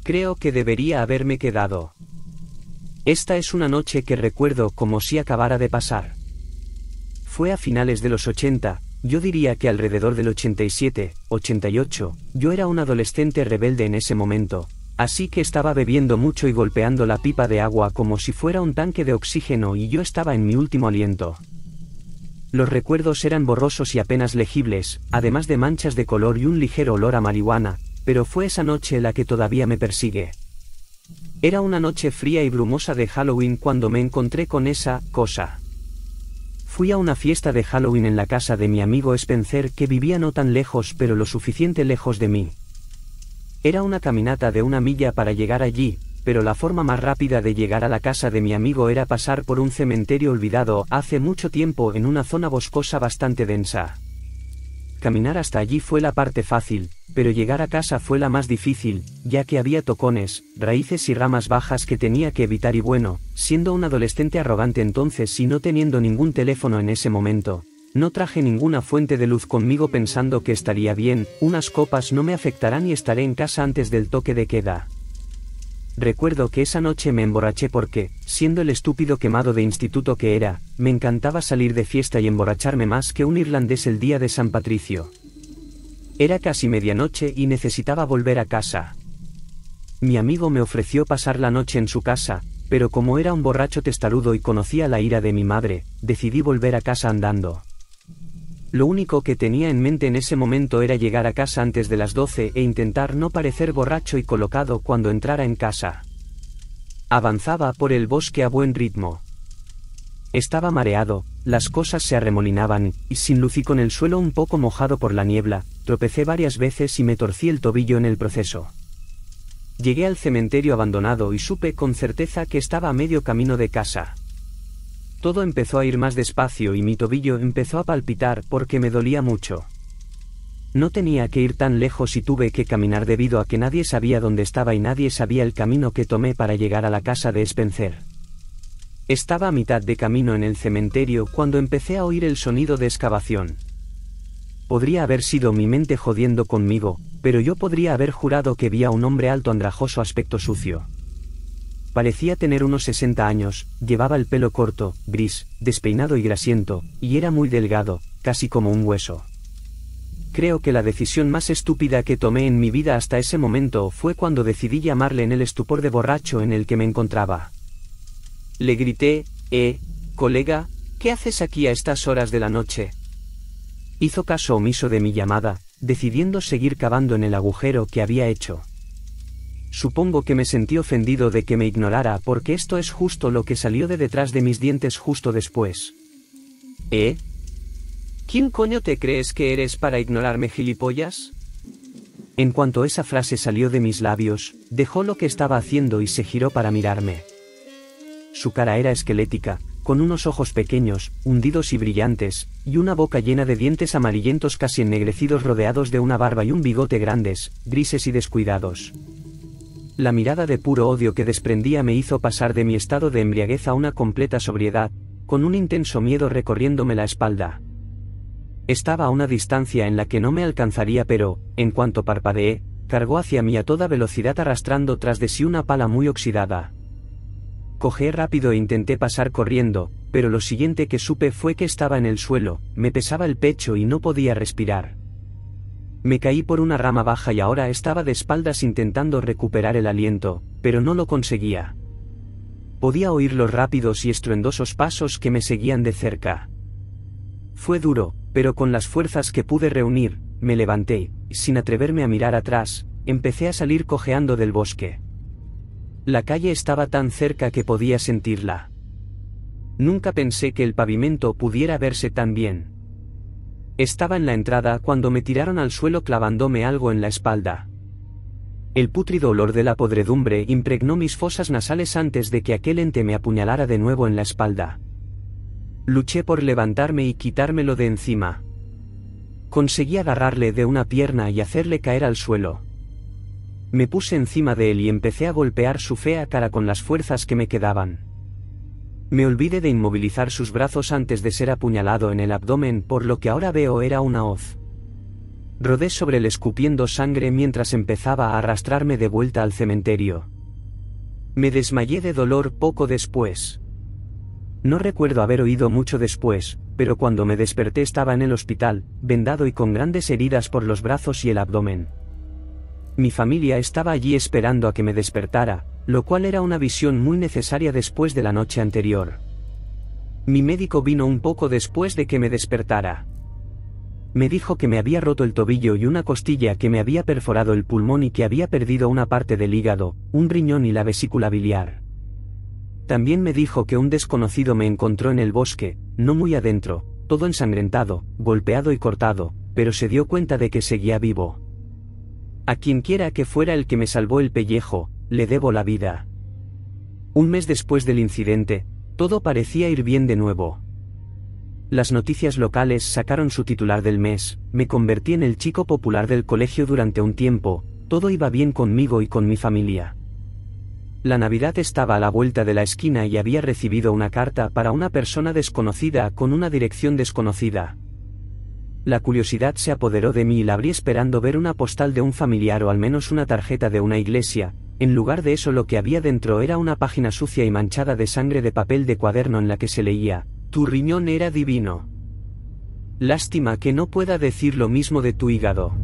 Creo que debería haberme quedado. Esta es una noche que recuerdo como si acabara de pasar. Fue a finales de los 80, yo diría que alrededor del 87, 88, yo era un adolescente rebelde en ese momento, así que estaba bebiendo mucho y golpeando la pipa de agua como si fuera un tanque de oxígeno y yo estaba en mi último aliento. Los recuerdos eran borrosos y apenas legibles, además de manchas de color y un ligero olor a marihuana, pero fue esa noche la que todavía me persigue. Era una noche fría y brumosa de Halloween cuando me encontré con esa cosa. Fui a una fiesta de Halloween en la casa de mi amigo Spencer que vivía no tan lejos pero lo suficiente lejos de mí. Era una caminata de 1 milla para llegar allí, pero la forma más rápida de llegar a la casa de mi amigo era pasar por un cementerio olvidado hace mucho tiempo en una zona boscosa bastante densa. Caminar hasta allí fue la parte fácil, pero llegar a casa fue la más difícil, ya que había tocones, raíces y ramas bajas que tenía que evitar y bueno, siendo un adolescente arrogante entonces y no teniendo ningún teléfono en ese momento, no traje ninguna fuente de luz conmigo pensando que estaría bien, unas copas no me afectarán y estaré en casa antes del toque de queda. Recuerdo que esa noche me emborraché porque, siendo el estúpido quemado de instituto que era, me encantaba salir de fiesta y emborracharme más que un irlandés el día de San Patricio. Era casi medianoche y necesitaba volver a casa. Mi amigo me ofreció pasar la noche en su casa, pero como era un borracho testarudo y conocía la ira de mi madre, decidí volver a casa andando. Lo único que tenía en mente en ese momento era llegar a casa antes de las 12 e intentar no parecer borracho y colocado cuando entrara en casa. Avanzaba por el bosque a buen ritmo. Estaba mareado, las cosas se arremolinaban, y sin luz y con el suelo un poco mojado por la niebla, tropecé varias veces y me torcí el tobillo en el proceso. Llegué al cementerio abandonado y supe con certeza que estaba a medio camino de casa. Todo empezó a ir más despacio y mi tobillo empezó a palpitar porque me dolía mucho. No tenía que ir tan lejos y tuve que caminar debido a que nadie sabía dónde estaba y nadie sabía el camino que tomé para llegar a la casa de Spencer. Estaba a mitad de camino en el cementerio cuando empecé a oír el sonido de excavación. Podría haber sido mi mente jodiendo conmigo, pero yo podría haber jurado que vi a un hombre alto andrajoso aspecto sucio. Parecía tener unos 60 años, llevaba el pelo corto, gris, despeinado y grasiento, y era muy delgado, casi como un hueso. Creo que la decisión más estúpida que tomé en mi vida hasta ese momento fue cuando decidí llamarle en el estupor de borracho en el que me encontraba. Le grité, colega, ¿qué haces aquí a estas horas de la noche? Hizo caso omiso de mi llamada, decidiendo seguir cavando en el agujero que había hecho. Supongo que me sentí ofendido de que me ignorara porque esto es justo lo que salió de detrás de mis dientes justo después. ¿Quién coño te crees que eres para ignorarme, gilipollas? En cuanto esa frase salió de mis labios, dejó lo que estaba haciendo y se giró para mirarme. Su cara era esquelética, con unos ojos pequeños, hundidos y brillantes, y una boca llena de dientes amarillentos casi ennegrecidos rodeados de una barba y un bigote grandes, grises y descuidados. La mirada de puro odio que desprendía me hizo pasar de mi estado de embriaguez a una completa sobriedad, con un intenso miedo recorriéndome la espalda. Estaba a una distancia en la que no me alcanzaría pero, en cuanto parpadeé, cargó hacia mí a toda velocidad arrastrando tras de sí una pala muy oxidada. Cogí rápido e intenté pasar corriendo, pero lo siguiente que supe fue que estaba en el suelo, me pesaba el pecho y no podía respirar. Me caí por una rama baja y ahora estaba de espaldas intentando recuperar el aliento, pero no lo conseguía. Podía oír los rápidos y estruendosos pasos que me seguían de cerca. Fue duro, pero con las fuerzas que pude reunir, me levanté, y sin atreverme a mirar atrás, empecé a salir cojeando del bosque. La calle estaba tan cerca que podía sentirla. Nunca pensé que el pavimento pudiera verse tan bien. Estaba en la entrada cuando me tiraron al suelo clavándome algo en la espalda. El pútrido olor de la podredumbre impregnó mis fosas nasales antes de que aquel ente me apuñalara de nuevo en la espalda. Luché por levantarme y quitármelo de encima. Conseguí agarrarle de una pierna y hacerle caer al suelo. Me puse encima de él y empecé a golpear su fea cara con las fuerzas que me quedaban. Me olvidé de inmovilizar sus brazos antes de ser apuñalado en el abdomen, por lo que ahora veo era una hoz. Rodé sobre él escupiendo sangre mientras empezaba a arrastrarme de vuelta al cementerio. Me desmayé de dolor poco después. No recuerdo haber oído mucho después, pero cuando me desperté estaba en el hospital, vendado y con grandes heridas por los brazos y el abdomen. Mi familia estaba allí esperando a que me despertara, lo cual era una visión muy necesaria después de la noche anterior. Mi médico vino un poco después de que me despertara. Me dijo que me había roto el tobillo y una costilla, que me había perforado el pulmón y que había perdido una parte del hígado, un riñón y la vesícula biliar. También me dijo que un desconocido me encontró en el bosque, no muy adentro, todo ensangrentado, golpeado y cortado, pero se dio cuenta de que seguía vivo. A quienquiera que fuera el que me salvó el pellejo, le debo la vida. Un mes después del incidente, todo parecía ir bien de nuevo. Las noticias locales sacaron su titular del mes, me convertí en el chico popular del colegio durante un tiempo, todo iba bien conmigo y con mi familia. La Navidad estaba a la vuelta de la esquina y había recibido una carta para una persona desconocida con una dirección desconocida. La curiosidad se apoderó de mí y la abrí esperando ver una postal de un familiar o al menos una tarjeta de una iglesia. En lugar de eso, lo que había dentro era una página sucia y manchada de sangre de papel de cuaderno en la que se leía: tu riñón era divino. Lástima que no pueda decir lo mismo de tu hígado.